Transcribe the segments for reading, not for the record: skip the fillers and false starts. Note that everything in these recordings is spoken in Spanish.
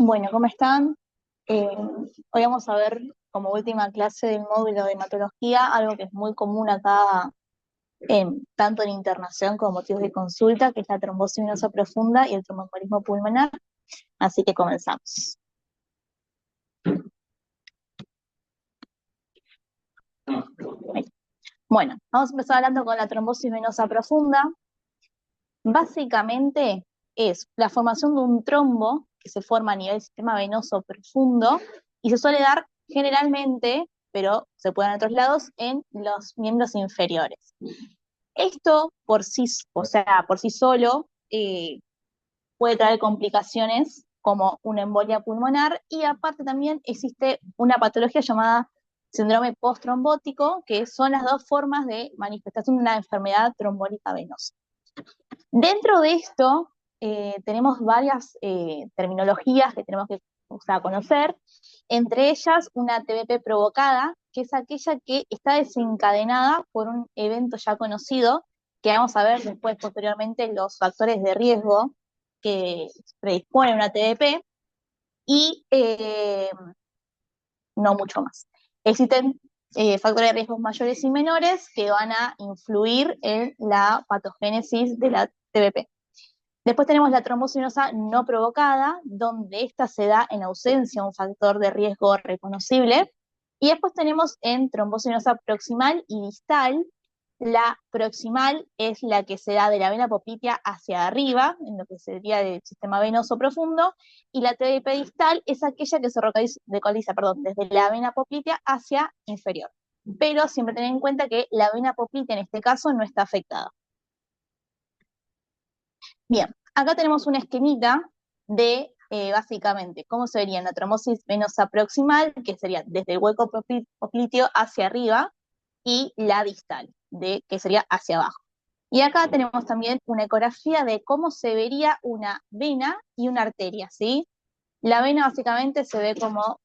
Bueno, ¿cómo están? Hoy vamos a ver como última clase del módulo de hematología, algo que es muy común acá, tanto en internación como motivos de consulta, que es la trombosis venosa profunda y el tromboembolismo pulmonar. Así que comenzamos. Bueno, vamos a empezar hablando con la trombosis venosa profunda. Básicamente es la formación de un trombo que se forma a nivel del sistema venoso profundo y se suele dar generalmente, pero se puede dar en otros lados, en los miembros inferiores. Esto por sí, o sea, por sí solo puede traer complicaciones como una embolia pulmonar y aparte también existe una patología llamada síndrome postrombótico, que son las dos formas de manifestación de una enfermedad trombólica venosa. Dentro de esto tenemos varias terminologías que tenemos que conocer, entre ellas una TBP provocada, que es aquella que está desencadenada por un evento ya conocido, que vamos a ver después posteriormente los factores de riesgo que predisponen una TBP y no mucho más. Existen factores de riesgos mayores y menores que van a influir en la patogénesis de la TBP. Después tenemos la trombosis venosa no provocada, donde esta se da en ausencia de un factor de riesgo reconocible. Y después tenemos en trombosis venosa proximal y distal. La proximal es la que se da de la vena poplitea hacia arriba, en lo que sería el sistema venoso profundo, y la TBP distal es aquella que se localiza, desde la vena poplitea hacia inferior. Pero siempre tener en cuenta que la vena poplitea en este caso no está afectada. Bien, acá tenemos una esquemita de básicamente cómo se vería la trombosis venosa proximal, que sería desde el hueco popliteo hacia arriba, y la distal, que sería hacia abajo. Y acá tenemos también una ecografía de cómo se vería una vena y una arteria, ¿sí? La vena básicamente se ve como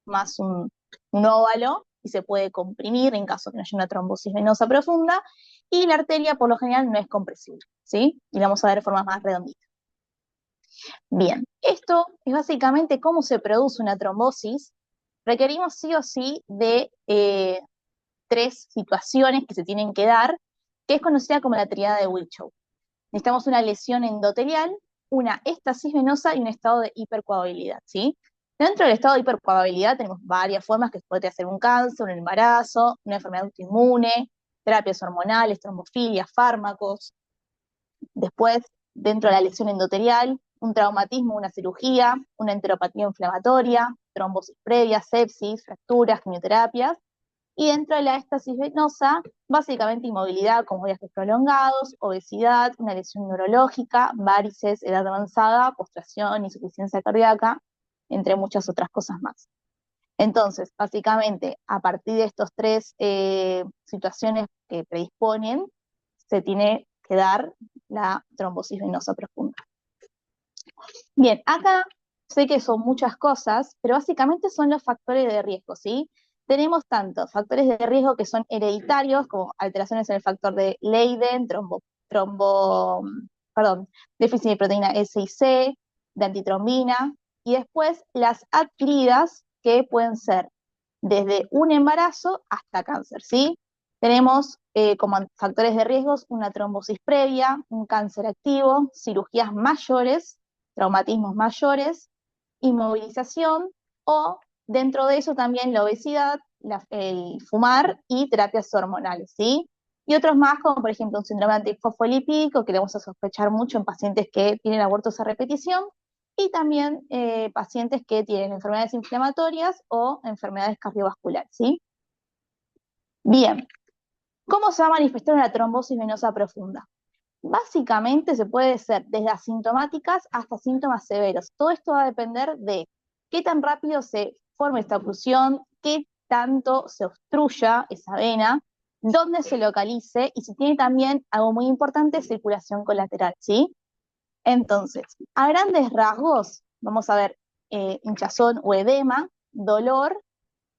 más un óvalo y se puede comprimir en caso de que no haya una trombosis venosa profunda, y la arteria por lo general no es compresible, ¿sí? Y la vamos a ver de forma más redondita. Bien, esto es básicamente cómo se produce una trombosis. Requerimos sí o sí de tres situaciones que se tienen que dar, que es conocida como la triada de Virchow. Necesitamos una lesión endotelial, una éstasis venosa y un estado de hipercoagulabilidad, ¿sí? Dentro del estado de hipercoagulabilidad tenemos varias formas que puede ser un cáncer, un embarazo, una enfermedad autoinmune, terapias hormonales, trombofilia, fármacos. Después, dentro de la lesión endotelial, un traumatismo, una cirugía, una enteropatía inflamatoria, trombosis previa, sepsis, fracturas, quimioterapias. Y dentro de la éstasis venosa, básicamente inmovilidad con viajes prolongados, obesidad, una lesión neurológica, varices, edad avanzada, postración, insuficiencia cardíaca, entre muchas otras cosas más. Entonces, básicamente, a partir de estas tres situaciones que predisponen, se tiene que dar la trombosis venosa profunda. Bien, acá sé que son muchas cosas, pero básicamente son los factores de riesgo, ¿sí? Tenemos tanto factores de riesgo que son hereditarios, como alteraciones en el factor de Leiden, déficit de proteína S y C, de antitrombina, y después las adquiridas, que pueden ser desde un embarazo hasta cáncer, ¿sí? Tenemos como factores de riesgos una trombosis previa, un cáncer activo, cirugías mayores, traumatismos mayores, inmovilización o dentro de eso también la obesidad, el fumar y terapias hormonales, ¿sí? Y otros más, como por ejemplo un síndrome antifosfolipídico, que le vamos a sospechar mucho en pacientes que tienen abortos a repetición, y también pacientes que tienen enfermedades inflamatorias o enfermedades cardiovasculares, ¿sí? Bien, ¿cómo se va a manifestar una trombosis venosa profunda? Básicamente se puede ser desde asintomáticas hasta síntomas severos. Todo esto va a depender de qué tan rápido se forme esta oclusión, qué tanto se obstruya esa vena, dónde se localice y si tiene también algo muy importante, circulación colateral, ¿sí? Entonces, a grandes rasgos, vamos a ver hinchazón o edema, dolor,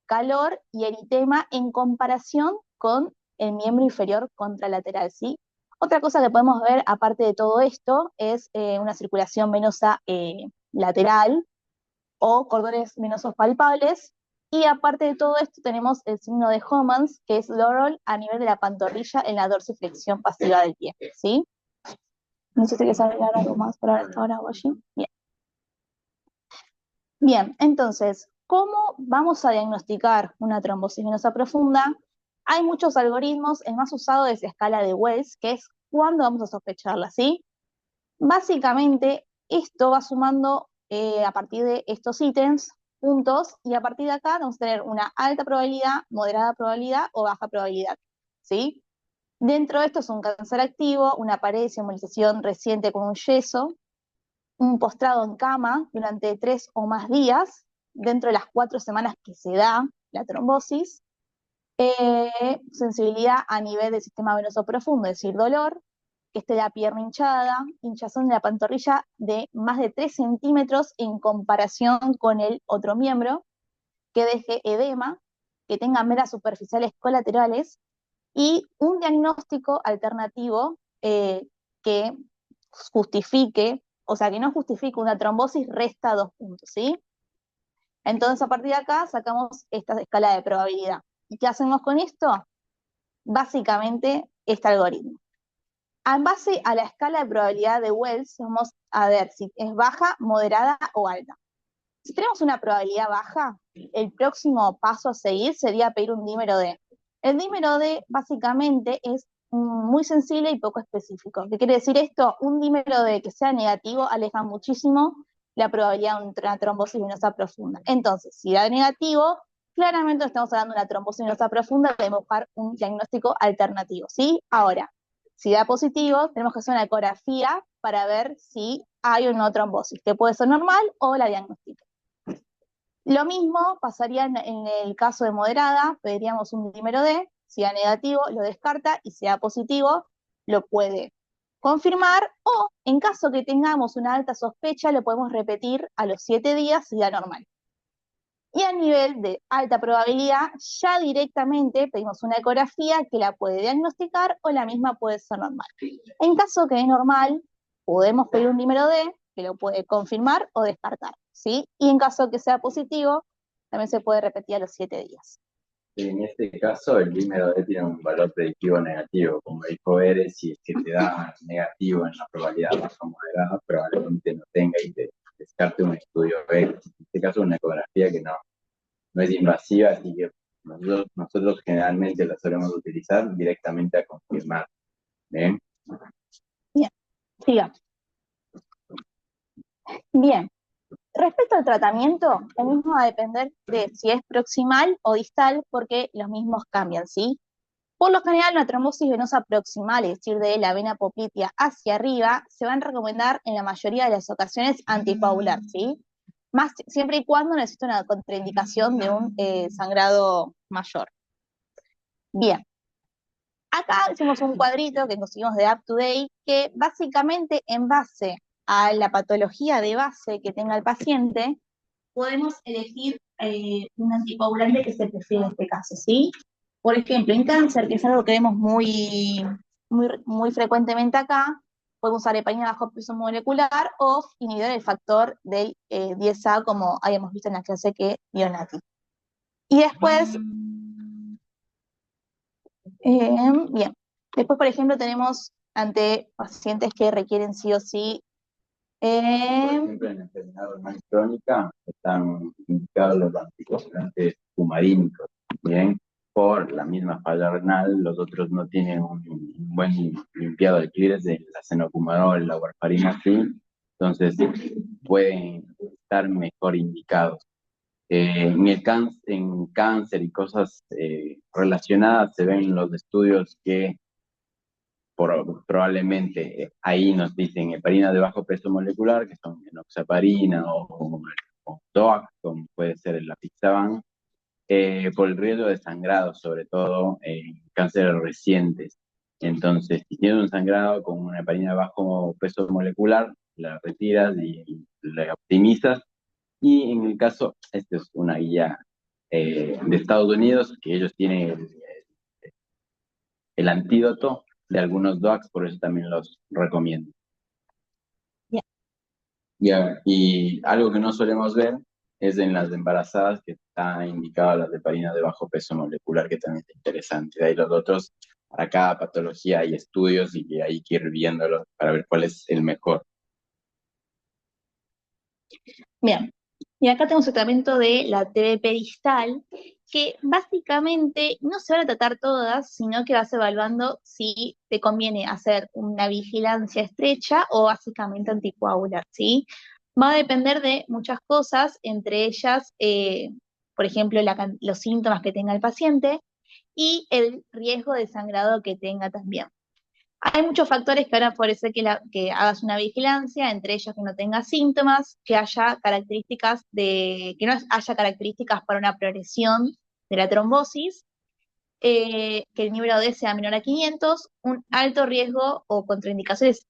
calor y eritema en comparación con el miembro inferior contralateral, ¿sí? Otra cosa que podemos ver, aparte de todo esto, es una circulación venosa lateral, o cordones venosos palpables. Y aparte de todo esto tenemos el signo de Homans, que es Laurel a nivel de la pantorrilla en la dorsiflexión pasiva del pie, ¿sí? No sé si quieres agregar algo más por ahora, Washi. Bien. Bien, entonces, ¿cómo vamos a diagnosticar una trombosis venosa profunda? Hay muchos algoritmos, el más usado es la escala de Wells, que es cuándo vamos a sospecharla, ¿sí? Básicamente, esto va sumando a partir de estos ítems, puntos, y a partir de acá vamos a tener una alta probabilidad, moderada probabilidad o baja probabilidad, ¿sí? Dentro de esto es un cáncer activo, una pared de simbolización reciente con un yeso, un postrado en cama durante 3 o más días, dentro de las 4 semanas que se da la trombosis, sensibilidad a nivel del sistema venoso profundo, es decir, dolor, que esté la pierna hinchada, hinchazón de la pantorrilla de más de 3 centímetros en comparación con el otro miembro, que deje edema, que tenga meras superficiales colaterales y un diagnóstico alternativo que justifique, o sea, que no justifique una trombosis, resta 2 puntos, ¿sí? Entonces, a partir de acá sacamos esta escala de probabilidad. ¿Y qué hacemos con esto? Básicamente, este algoritmo. En base a la escala de probabilidad de Wells, vamos a ver si es baja, moderada o alta. Si tenemos una probabilidad baja, el próximo paso a seguir sería pedir un dímero D. El dímero D básicamente es muy sensible y poco específico. ¿Qué quiere decir esto? Un dímero D que sea negativo aleja muchísimo la probabilidad de una trombosis venosa profunda. Entonces, si da negativo, claramente estamos hablando de una trombosis venosa profunda, debemos buscar un diagnóstico alternativo, ¿sí? Ahora, si da positivo, tenemos que hacer una ecografía para ver si hay o no trombosis, que puede ser normal o la diagnostica. Lo mismo pasaría en el caso de moderada, pediríamos un dímero D, si da negativo lo descarta y si da positivo lo puede confirmar o en caso que tengamos una alta sospecha lo podemos repetir a los 7 días si da normal. Y a nivel de alta probabilidad ya directamente pedimos una ecografía que la puede diagnosticar o la misma puede ser normal. En caso que es normal, podemos pedir un dímero D que lo puede confirmar o descartar, ¿sí? Y en caso que sea positivo, también se puede repetir a los 7 días. En este caso, el dímero D tiene un valor predictivo negativo. Como dijo Eres, si es que te da negativo en la probabilidad baja o moderada, probablemente no tenga y te descarte un estudio B. En este caso, una ecografía que no es invasiva, así que nosotros generalmente la solemos utilizar directamente a confirmar. ¿Bien? Bien, sigamos. Bien, respecto al tratamiento, el mismo va a depender de si es proximal o distal, porque los mismos cambian, ¿sí? Por lo general, una trombosis venosa proximal, es decir, de la vena poplitea hacia arriba, se van a recomendar en la mayoría de las ocasiones anticoagular, ¿sí? Más siempre y cuando necesita una contraindicación de un sangrado mayor. Bien, acá hicimos un cuadrito que conseguimos de UpToDate, que básicamente en base a la patología de base que tenga el paciente, podemos elegir un anticoagulante que se prefiere en este caso, ¿sí? Por ejemplo, en cáncer, que es algo que vemos muy frecuentemente acá, podemos usar heparina bajo peso molecular o inhibidor del factor del 10A, como habíamos visto en la clase que dio Nati. Y después, bien, después, por ejemplo, tenemos ante pacientes que requieren sí o sí. Por ejemplo, en la enfermedad renal crónica están indicados los anticoagulantes fumarínicos, ¿bien? Por la misma falla renal, los otros no tienen un buen limpiado de clires de la acenocumarol, la warfarina, sí, entonces pueden estar mejor indicados. En cáncer y cosas relacionadas se ven los estudios que probablemente ahí nos dicen heparinas de bajo peso molecular, que son enoxaparina o DOAC, como puede ser el apixaban, por el riesgo de sangrado, sobre todo en cánceres recientes. Entonces, si tienes un sangrado con una heparina de bajo peso molecular, la retiras y la optimizas. Y en el caso, esta es una guía de Estados Unidos, que ellos tienen el antídoto de algunos DOACs, por eso también los recomiendo. Bien. Y algo que no solemos ver es en las embarazadas que está indicada la heparina de bajo peso molecular, que también es interesante. De ahí los otros, para cada patología hay estudios y que hay que ir viéndolos para ver cuál es el mejor. Bien, y acá tenemos el tratamiento de la TBP distal, que básicamente no se van a tratar todas, sino que vas evaluando si te conviene hacer una vigilancia estrecha o básicamente anticoagular, ¿sí? Va a depender de muchas cosas, entre ellas, por ejemplo, los síntomas que tenga el paciente y el riesgo de sangrado que tenga también. Hay muchos factores que van a favorecer que hagas una vigilancia, entre ellos que no tenga síntomas, que haya características que no haya características para una progresión de la trombosis, que el número D sea menor a 500, un alto riesgo o contraindicaciones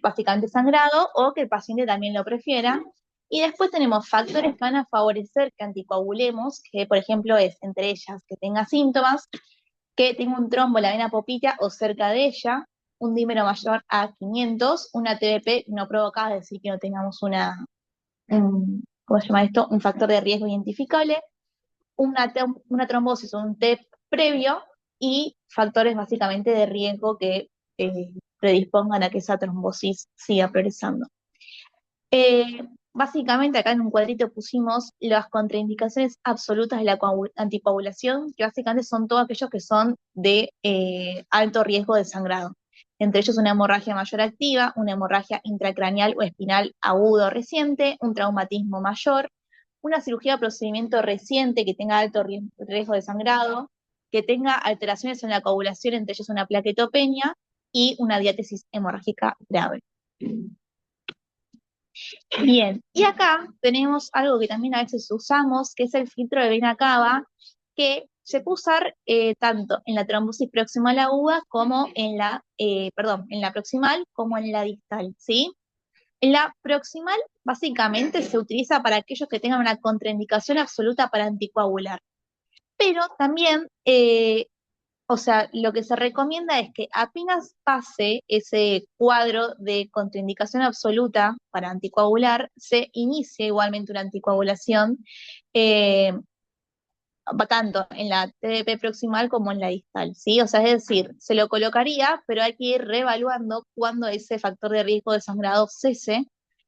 básicamente sangrado, o que el paciente también lo prefiera. Y después tenemos factores que van a favorecer que anticoagulemos, que por ejemplo es entre ellas que tenga síntomas, que tenga un trombo en la vena poplítea o cerca de ella, un dímero mayor a 500, una TBP no provocada, es decir, que no tengamos ¿cómo se llama esto? Un factor de riesgo identificable, una trombosis o un TEP previo y factores básicamente de riesgo que predispongan a que esa trombosis siga progresando. Básicamente acá en un cuadrito pusimos las contraindicaciones absolutas de la anticoagulación, que básicamente son todos aquellos que son de alto riesgo de sangrado. Entre ellos una hemorragia mayor activa, una hemorragia intracraneal o espinal agudo reciente, un traumatismo mayor, una cirugía o procedimiento reciente que tenga alto riesgo de sangrado, que tenga alteraciones en la coagulación, entre ellos una plaquetopenia y una diátesis hemorrágica grave. Bien, y acá tenemos algo que también a veces usamos, que es el filtro de vena cava, que se puede usar tanto en la trombosis proximal aguda como en la proximal como en la distal, ¿sí? En la proximal, básicamente, se utiliza para aquellos que tengan una contraindicación absoluta para anticoagular. Pero también o sea, lo que se recomienda es que apenas pase ese cuadro de contraindicación absoluta para anticoagular, se inicie igualmente una anticoagulación, eh, tanto en la TDP proximal como en la distal, ¿sí? O sea, es decir, se lo colocaría, pero hay que ir reevaluando cuando ese factor de riesgo de sangrado cese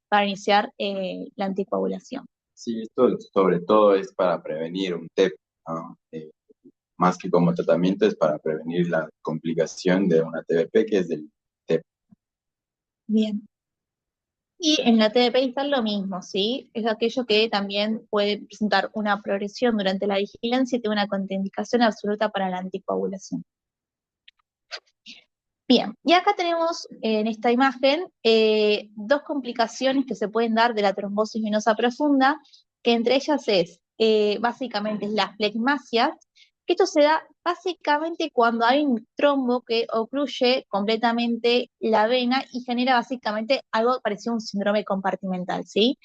para iniciar la anticoagulación. Sí, esto sobre todo es para prevenir un TEP, ¿no? Más que como tratamiento es para prevenir la complicación de una TBP, que es del TEP. Bien. Y en la TDP distal lo mismo, ¿sí? Es aquello que también puede presentar una progresión durante la vigilancia y tiene una contraindicación absoluta para la anticoagulación. Bien, y acá tenemos en esta imagen dos complicaciones que se pueden dar de la trombosis venosa profunda, que entre ellas es básicamente la flegmasia, que esto se da básicamente cuando hay un trombo que ocluye completamente la vena y genera básicamente algo parecido a un síndrome compartimental, ¿sí?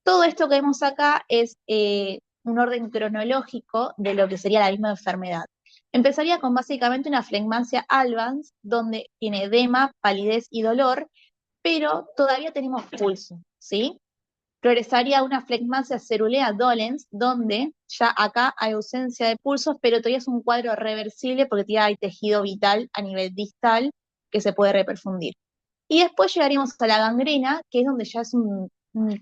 Todo esto que vemos acá es un orden cronológico de lo que sería la misma enfermedad. Empezaría con básicamente una flegmancia albans, donde tiene edema, palidez y dolor, pero todavía tenemos pulso, ¿sí? Progresaría a una flegmacia cerulea dolens, donde ya acá hay ausencia de pulsos, pero todavía es un cuadro reversible porque todavía hay tejido vital a nivel distal que se puede reperfundir. Y después llegaríamos a la gangrena, que es donde ya es un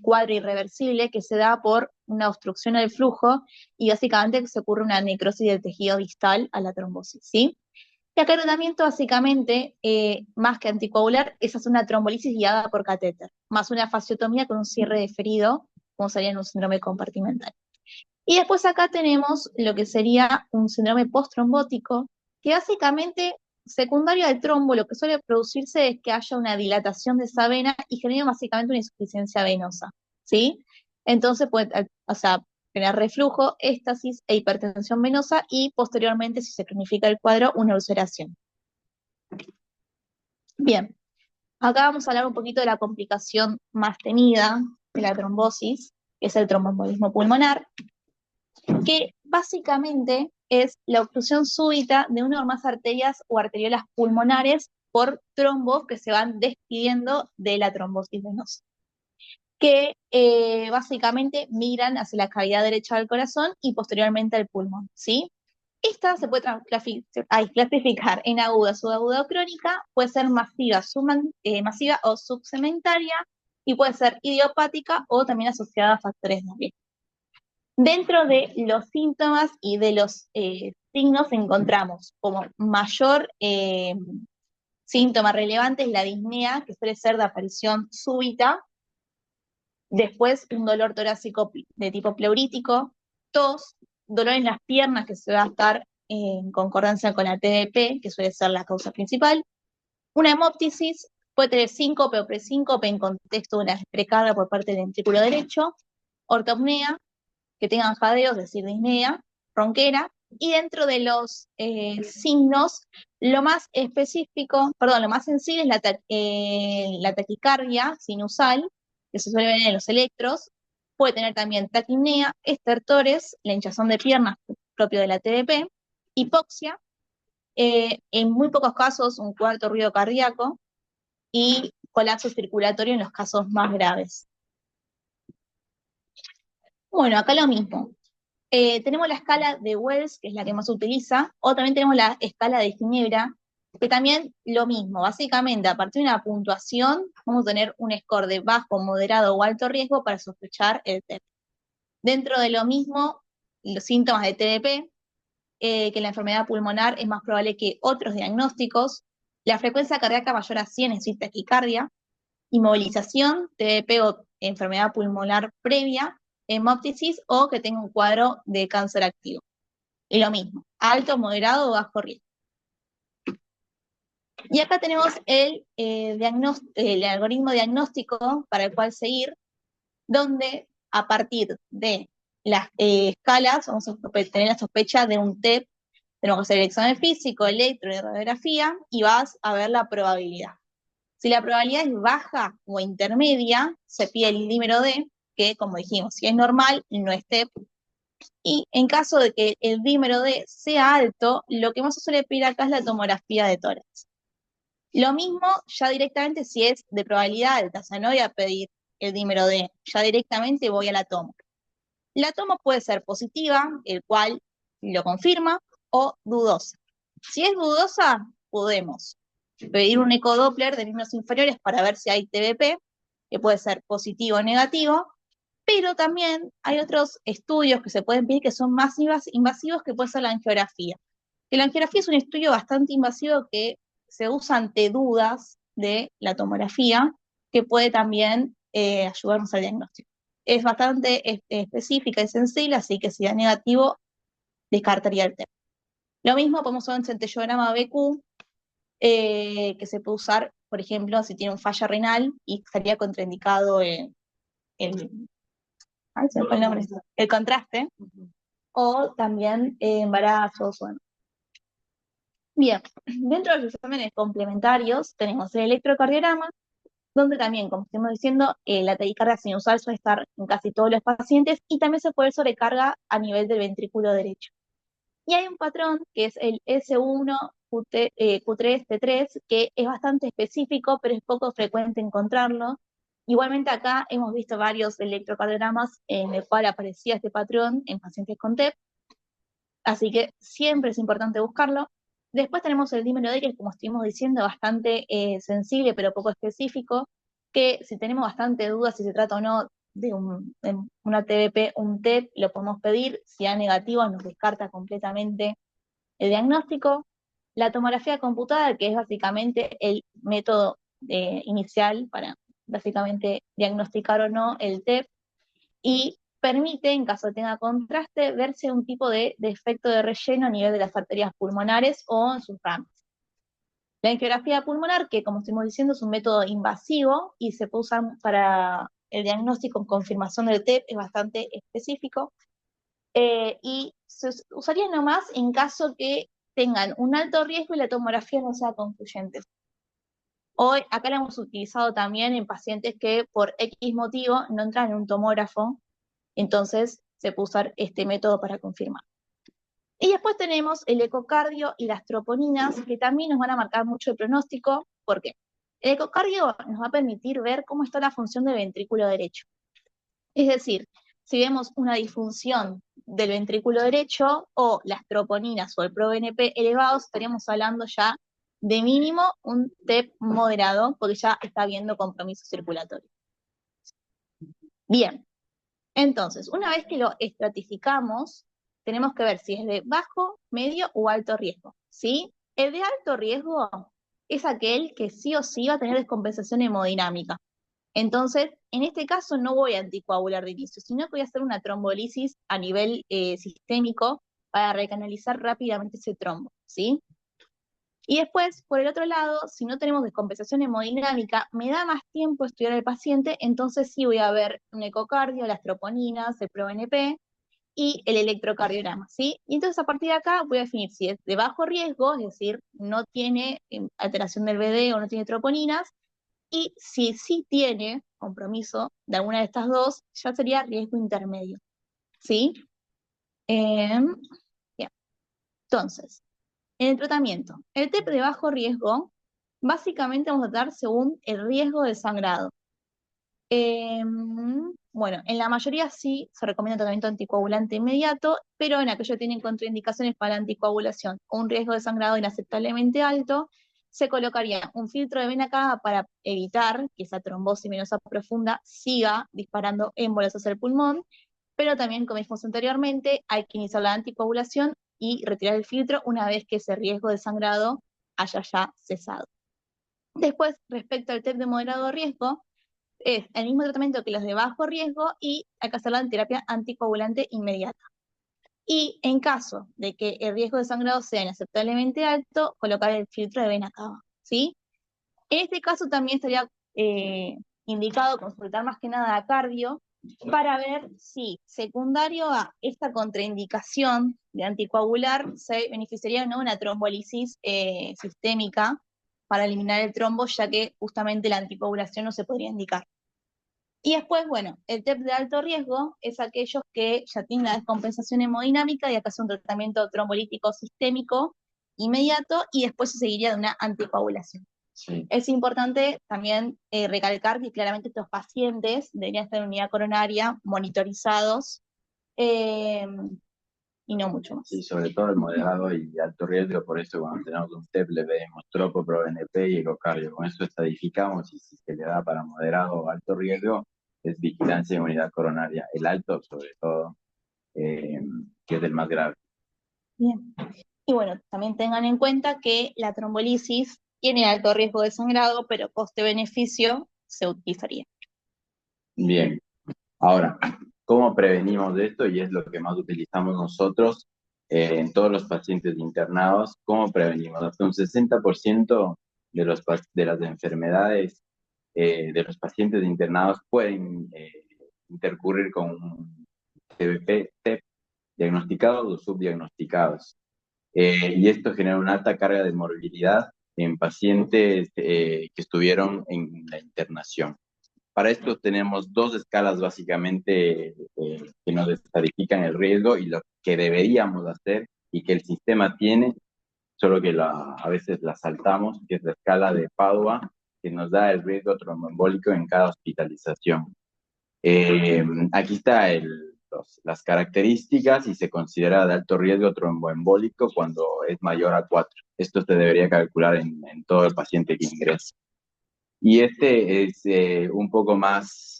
cuadro irreversible que se da por una obstrucción del flujo y básicamente se ocurre una necrosis del tejido distal a la trombosis, ¿sí? Y acá el tratamiento básicamente, más que anticoagular, es hacer una trombolisis guiada por catéter, más una fasciotomía con un cierre deferido, como sería en un síndrome compartimental. Y después acá tenemos lo que sería un síndrome postrombótico, que básicamente, secundario al trombo, lo que suele producirse es que haya una dilatación de esa vena y genera básicamente una insuficiencia venosa, ¿sí? Entonces puede, o sea, generar reflujo, éstasis e hipertensión venosa y posteriormente, si se cronifica el cuadro, una ulceración. Bien, acá vamos a hablar un poquito de la complicación más temida de la trombosis, que es el tromboembolismo pulmonar, que básicamente es la obstrucción súbita de una o más arterias o arteriolas pulmonares por trombos que se van despidiendo de la trombosis venosa. que básicamente migran hacia la cavidad derecha del corazón y posteriormente al pulmón, ¿sí? Esta se puede clasificar en aguda, subaguda o crónica, puede ser masiva, masiva o subsegmentaria, y puede ser idiopática o también asociada a factores de riesgo. Dentro de los síntomas y de los signos encontramos como mayor síntoma relevante es la disnea, que suele ser de aparición súbita, después un dolor torácico de tipo pleurítico, tos, dolor en las piernas que se va a estar en concordancia con la TDP, que suele ser la causa principal, una hemóptisis, puede tener síncope o presíncope en contexto de una precarga por parte del ventrículo derecho, ortopnea, que tengan jadeos, es decir, disnea, ronquera, y dentro de los signos, lo más específico, perdón, lo más sensible es la taquicardia sinusal, que se suele ver en los electros, puede tener también taquipnea, estertores, la hinchazón de piernas propio de la TDP, hipoxia, en muy pocos casos un cuarto ruido cardíaco y colapso circulatorio en los casos más graves. Bueno, acá lo mismo. Tenemos la escala de Wells, que es la que más se utiliza, o también tenemos la escala de Ginebra, que también lo mismo. Básicamente, a partir de una puntuación, vamos a tener un score de bajo, moderado o alto riesgo para sospechar el TEP. Dentro de lo mismo, los síntomas de TDP, que la enfermedad pulmonar es más probable que otros diagnósticos, la frecuencia cardíaca mayor a 100, es decir, taquicardia, inmovilización, TDP o enfermedad pulmonar previa, hemóptisis o que tenga un cuadro de cáncer activo. Y lo mismo, alto, moderado o bajo riesgo. Y acá tenemos el algoritmo diagnóstico para el cual seguir, donde a partir de las escalas vamos a tener la sospecha de un TEP, tenemos que hacer el examen físico, electro y radiografía, y vas a ver la probabilidad. Si la probabilidad es baja o intermedia, se pide el dímero D, que como dijimos, si es normal, no es TEP. Y en caso de que el dímero D sea alto, lo que más se suele pedir acá es la tomografía de tórax. Lo mismo ya directamente si es de probabilidad alta, o sea, no voy a pedir el dímero D, ya directamente voy a la tomo. La tomo puede ser positiva, el cual lo confirma, o dudosa. Si es dudosa, podemos pedir un ecodoppler de miembros inferiores para ver si hay TBP, que puede ser positivo o negativo, pero también hay otros estudios que se pueden pedir que son más invasivos, que puede ser la angiografía. Que la angiografía es un estudio bastante invasivo que se usa ante dudas de la tomografía, que puede también ayudarnos al diagnóstico. Es bastante específica y sensible, así que si da negativo, descartaría el tema. Lo mismo podemos usar un centellograma BQ, que se puede usar, por ejemplo, si tiene un falla renal y estaría contraindicado se me fue el nombre, el contraste, o también embarazos. Bueno. Bien, dentro de los exámenes complementarios tenemos el electrocardiograma, donde también, como estamos diciendo, la taquicardia sinusal suele estar en casi todos los pacientes y también se puede ver sobrecarga a nivel del ventrículo derecho. Y hay un patrón que es el S1 Q3 T3, que es bastante específico, pero es poco frecuente encontrarlo. Igualmente acá hemos visto varios electrocardiogramas en el cual aparecía este patrón en pacientes con TEP, así que siempre es importante buscarlo. Después tenemos el dímero D, que como estuvimos diciendo, bastante sensible, pero poco específico, que si tenemos bastante dudas si se trata o no de una TBP, un TEP, lo podemos pedir. Si da negativo, nos descarta completamente el diagnóstico. La tomografía computada, que es básicamente el método inicial para básicamente diagnosticar o no el TEP, y permite, en caso de tenga contraste, verse un tipo de defecto de relleno a nivel de las arterias pulmonares o en sus ramas. La angiografía pulmonar, que como estuvimos diciendo es un método invasivo y se puede usar para el diagnóstico en confirmación del TEP, es bastante específico, y se usaría nomás en caso que tengan un alto riesgo y la tomografía no sea concluyente. Hoy, acá la hemos utilizado también en pacientes que por X motivo no entran en un tomógrafo, entonces se puede usar este método para confirmar. Y después tenemos el ecocardio y las troponinas, que también nos van a marcar mucho el pronóstico. ¿Por qué? El ecocardio nos va a permitir ver cómo está la función del ventrículo derecho. Es decir, si vemos una disfunción del ventrículo derecho o las troponinas o el proBNP elevados, estaríamos hablando ya de mínimo un TEP moderado, porque ya está habiendo compromiso circulatorio. Bien, entonces, una vez que lo estratificamos, tenemos que ver si es de bajo, medio o alto riesgo, ¿sí? El de alto riesgo es aquel que sí o sí va a tener descompensación hemodinámica. Entonces, en este caso no voy a anticoagular de inicio, sino que voy a hacer una trombolisis a nivel sistémico para recanalizar rápidamente ese trombo, ¿sí? Y después, por el otro lado, si no tenemos descompensación hemodinámica, me da más tiempo estudiar al paciente, entonces sí voy a ver un ecocardio, las troponinas, el proBNP y el electrocardiograma, ¿sí? Y entonces a partir de acá voy a definir si es de bajo riesgo, es decir, no tiene alteración del BD o no tiene troponinas, y si sí tiene compromiso de alguna de estas dos, ya sería riesgo intermedio, ¿sí? Bien. Entonces, en el tratamiento, el TEP de bajo riesgo, básicamente vamos a tratar según el riesgo de sangrado. Bueno, en la mayoría sí se recomienda tratamiento anticoagulante inmediato, pero en aquellos que tienen contraindicaciones para anticoagulación o un riesgo de sangrado inaceptablemente alto, se colocaría un filtro de vena cava para evitar que esa trombosis venosa profunda siga disparando émbolos hacia el pulmón, pero también, como dijimos anteriormente, hay que iniciar la anticoagulación y retirar el filtro una vez que ese riesgo de sangrado haya ya cesado. Después, respecto al TEP de moderado riesgo, es el mismo tratamiento que los de bajo riesgo y hay que hacerlo en terapia anticoagulante inmediata. Y en caso de que el riesgo de sangrado sea inaceptablemente alto, colocar el filtro de vena cava, ¿sí? En este caso también estaría indicado consultar más que nada a cardio para ver si secundario a esta contraindicación de anticoagular se beneficiaría o no una trombolisis sistémica para eliminar el trombo, ya que justamente la anticoagulación no se podría indicar. Y después, bueno, el TEP de alto riesgo es aquellos que ya tienen la descompensación hemodinámica y acá es un tratamiento trombolítico sistémico inmediato y después se seguiría de una anticoagulación. Sí. Es importante también recalcar que claramente estos pacientes deberían estar en unidad coronaria, monitorizados y no mucho más. Sí, sobre todo el moderado y alto riesgo, por eso cuando tenemos un TEP le vemos tropo, proBNP y ecocardio. Con eso estadificamos y si se le da para moderado o alto riesgo, es vigilancia en unidad coronaria. El alto, sobre todo, que es el más grave. Bien. Y bueno, también tengan en cuenta que la trombolisis tiene alto riesgo de sangrado, pero coste-beneficio se utilizaría. Bien. Ahora, ¿cómo prevenimos de esto? Y es lo que más utilizamos nosotros en todos los pacientes internados. ¿Cómo prevenimos? Hasta un 60% de las enfermedades de los pacientes internados pueden intercurrir con un TBP, TEP, diagnosticados o subdiagnosticados. Y esto genera una alta carga de morbilidad en pacientes que estuvieron en la internación. Para esto tenemos dos escalas básicamente que nos estadifican el riesgo y lo que deberíamos hacer y que el sistema tiene, solo que a veces la saltamos, que es la escala de Padua, que nos da el riesgo tromboembólico en cada hospitalización. Aquí está las características y se considera de alto riesgo tromboembólico cuando es mayor a 4. Esto se debería calcular en todo el paciente que ingresa. Y este es un poco más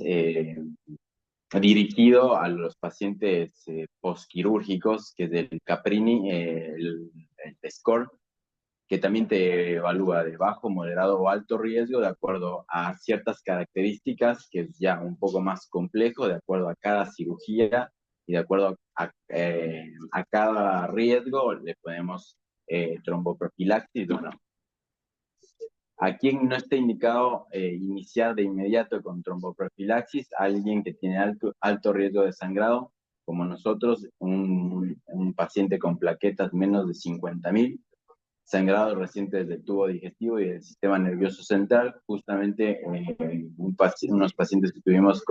dirigido a los pacientes postquirúrgicos, que es del Caprini, el SCORE, que también te evalúa de bajo, moderado o alto riesgo de acuerdo a ciertas características, que es ya un poco más complejo, de acuerdo a cada cirugía y de acuerdo a cada riesgo le ponemos tromboprofilaxis o no. ¿A quién no está indicado iniciar de inmediato con tromboprofilaxis? Alguien que tiene alto riesgo de sangrado, como nosotros, un paciente con plaquetas menos de 50.000, sangrado reciente del tubo digestivo y del sistema nervioso central, justamente unos pacientes que tuvimos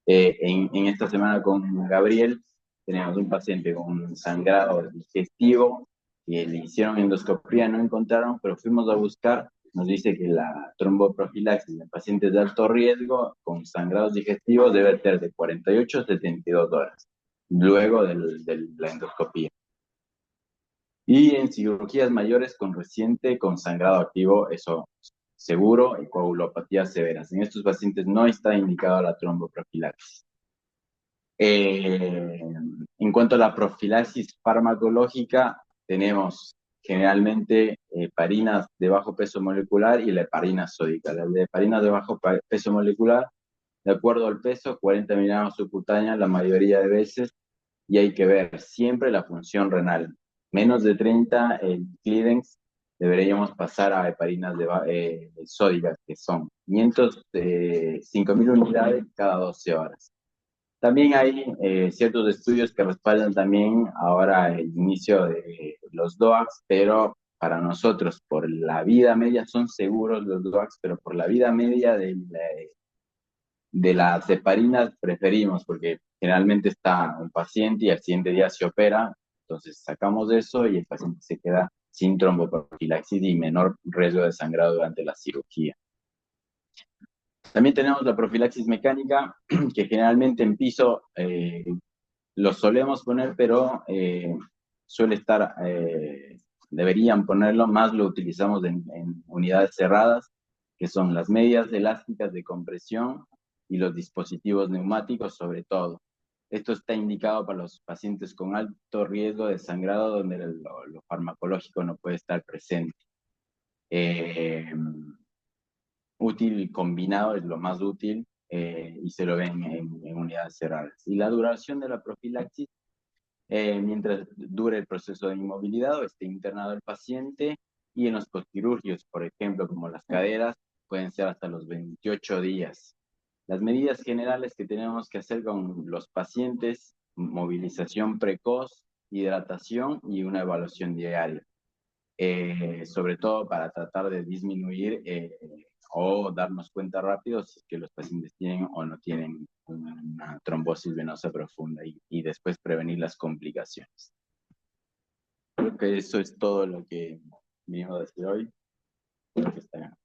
en esta semana con Gabriel, tenemos un paciente con un sangrado digestivo, y le hicieron endoscopía, no encontraron, pero fuimos a buscar nos dice que la tromboprofilaxis en pacientes de alto riesgo con sangrados digestivos debe ser de 48 a 72 horas, luego de la endoscopía. Y en cirugías mayores con sangrado activo, eso seguro, y coagulopatías severas. En estos pacientes no está indicada la tromboprofilaxis. En cuanto a la profilaxis farmacológica, tenemos generalmente heparinas de bajo peso molecular y la heparina sódica. La de heparinas de bajo peso molecular, de acuerdo al peso, 40 miligramos subcutáneas la mayoría de veces, y hay que ver siempre la función renal. Menos de 30 el clearance, deberíamos pasar a heparinas sódicas, que son 5.000 unidades cada 12 horas. También hay ciertos estudios que respaldan también ahora el inicio de los DOACs, pero para nosotros, por la vida media, son seguros los DOACs, pero por la vida media de las heparinas preferimos, porque generalmente está un paciente y al siguiente día se opera, entonces sacamos eso y el paciente se queda sin tromboprofilaxis y menor riesgo de sangrado durante la cirugía. También tenemos la profilaxis mecánica, que generalmente en piso lo solemos poner, pero suele estar, deberían ponerlo, más lo utilizamos en unidades cerradas, que son las medias elásticas de compresión y los dispositivos neumáticos sobre todo. Esto está indicado para los pacientes con alto riesgo de sangrado donde lo farmacológico no puede estar presente. Útil combinado es lo más útil y se lo ven en unidades cerradas. Y la duración de la profilaxis, mientras dure el proceso de inmovilidad o esté internado el paciente, y en los postquirúrgicos, por ejemplo, como las caderas, pueden ser hasta los 28 días. Las medidas generales que tenemos que hacer con los pacientes: movilización precoz, hidratación y una evaluación diaria. Sobre todo para tratar de disminuir o darnos cuenta rápido si es que los pacientes tienen o no tienen una trombosis venosa profunda, y después prevenir las complicaciones. Creo que eso es todo lo que vinimos a decir hoy. Creo que está